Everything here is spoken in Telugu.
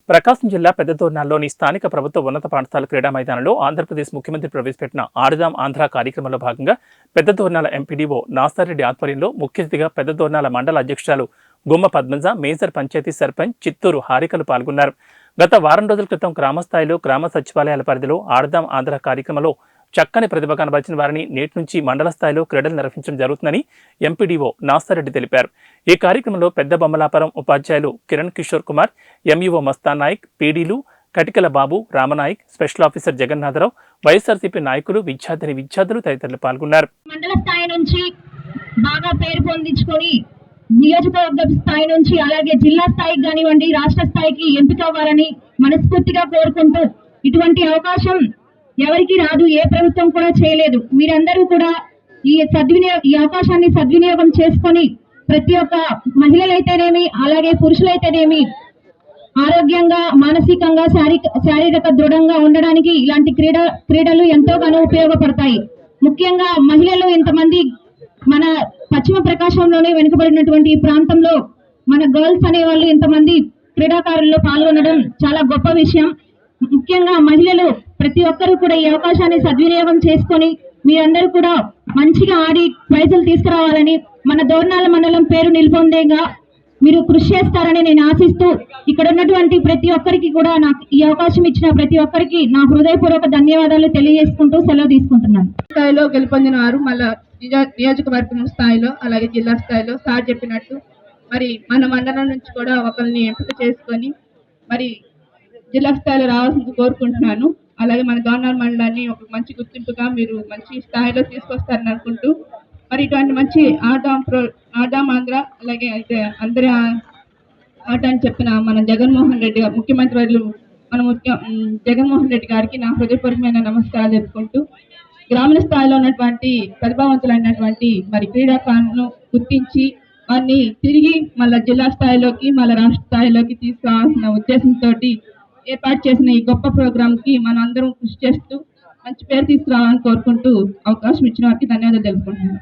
ప్రకాశం జిల్లా పెద్దదోర్నాల్లోని స్థానిక ప్రభుత్వ ఉన్నత పాఠశాల క్రీడా మైదానంలో ఆంధ్రప్రదేశ్ ముఖ్యమంత్రి ప్రవేశపెట్టిన ఆడుదాం ఆంధ్ర కార్యక్రమంలో భాగంగా పెద్దదోర్నాల ఎంపీడీఓ నాసారెడ్డి ఆధ్వర్యంలో ముఖ్య అతిథిగా పెద్దదోర్నాల మండల అధ్యక్షురాలు గుమ్మ పద్మజ, మేజర్ పంచాయతీ సర్పంచ్ చిత్తూరు హారికలు పాల్గొన్నారు. గత వారం రోజుల క్రితం గ్రామస్థాయిలో గ్రామ సచివాలయాల పరిధిలో ఆడుదాం ఆంధ్ర కార్యక్రమంలో చక్కని ప్రతిభ కనబరిచిన వారిని నేటి నుంచి మండల స్థాయిలో క్రీడలు నిర్వహించడం జరుగుతుందని ఎంపీడీఓ నాసారెడ్డి తెలిపారు. ఈ కార్యక్రమంలో పెద్ద బొమ్మలాపురం ఉపాధ్యాయులు కిరణ్ కిషోర్ కుమార్, ఎంఈఓ మస్తాన్ నాయక్, పీడీలు కటికల బాబు, రామనాయక్, స్పెషల్ ఆఫీసర్ జగన్నాథరావు, వైఎస్ఆర్సీపీ నాయకులు, విద్యార్థులు తదితరులు పాల్గొన్నారు. మండల స్థాయి నుంచి బాగా పేరు పొందించుకొని నియోజకవర్గ స్థాయి నుంచి అలాగే జిల్లా స్థాయికి కానివ్వండి, రాష్ట్ర స్థాయికి ఎంపిక అవ్వాలని మనస్ఫూర్తిగా కోరుకుంటూ, ఇటువంటి అవకాశం ఎవరికి రాదు, ఏ ప్రభుత్వం కూడా చేయలేదు. మీరందరూ కూడా ఈ అవకాశాన్ని సద్వినియోగం చేసుకొని ప్రతి ఒక్క మహిళలైతేనేమి అలాగే పురుషులైతేనేమి ఆరోగ్యంగా, మానసికంగా, శారీరక దృఢంగా ఉండడానికి ఇలాంటి క్రీడలు ఎంతోగానో ఉపయోగపడతాయి. ముఖ్యంగా మహిళలు ఇంతమంది మన పశ్చిమ ప్రకాశంలోనే వెనుకబడినటువంటి ఈ ప్రాంతంలో మన గర్ల్స్ అనేవాళ్ళు ఇంతమంది క్రీడాకారుల్లో పాల్గొనడం చాలా గొప్ప విషయం. ముఖ్యంగా మహిళలు ప్రతి ఒక్కరూ కూడా ఈ అవకాశాన్ని సద్వినియోగం చేసుకొని మీరందరూ కూడా మంచిగా ఆడి ప్రైజులు తీసుకురావాలని, మన దోర్నాల మండలం పేరు నిలుపొందేగా మీరు కృషి చేస్తారని నేను ఆశిస్తూ, ఇక్కడ ఉన్నటువంటి ప్రతి ఒక్కరికి కూడా నాకు ఈ అవకాశం ఇచ్చిన ప్రతి ఒక్కరికి నా హృదయపూర్వక ధన్యవాదాలు తెలియజేసుకుంటూ సెలవు తీసుకుంటున్నాను. స్థాయిలో గెలుపొందిన వారు మళ్ళా నియోజకవర్గం స్థాయిలో అలాగే జిల్లా స్థాయిలో సార్ చెప్పినట్టు మరి మన మండలం నుంచి కూడా ఒకరిని ఎంపిక చేసుకొని మరి జిల్లా స్థాయిలో రావాల్సింది కోరుకుంటున్నాను. అలాగే మన గవర్నర్ మండలాన్ని ఒక మంచి గుర్తింపుగా మీరు మంచి స్థాయిలో తీసుకొస్తారని అనుకుంటూ, మరి ఇటువంటి మంచి ఆడాం ఆంధ్ర అలాగే అయితే అందరి ఆట అని చెప్పిన మన జగన్మోహన్ రెడ్డి ముఖ్యమంత్రి వర్యులు జగన్మోహన్ రెడ్డి గారికి నా హృదయపూర్వకమైన నమస్కారాలు చెప్పుకుంటూ, గ్రామీణ స్థాయిలో ఉన్నటువంటి ప్రతిభావంతులైనటువంటి మరి క్రీడాకారులను గుర్తించి వారిని తిరిగి మళ్ళీ జిల్లా స్థాయిలోకి మళ్ళీ రాష్ట్ర స్థాయిలోకి తీసుకురావాల్సిన ఉద్దేశంతో ఏర్పాటు చేసిన ఈ గొప్ప ప్రోగ్రాంకి మనం అందరం కృషి చేస్తూ మంచి పేరు తీసుకురావాలని కోరుకుంటూ అవకాశం ఇచ్చిన వారికి ధన్యవాదాలు తెలుపుకుంటున్నాను.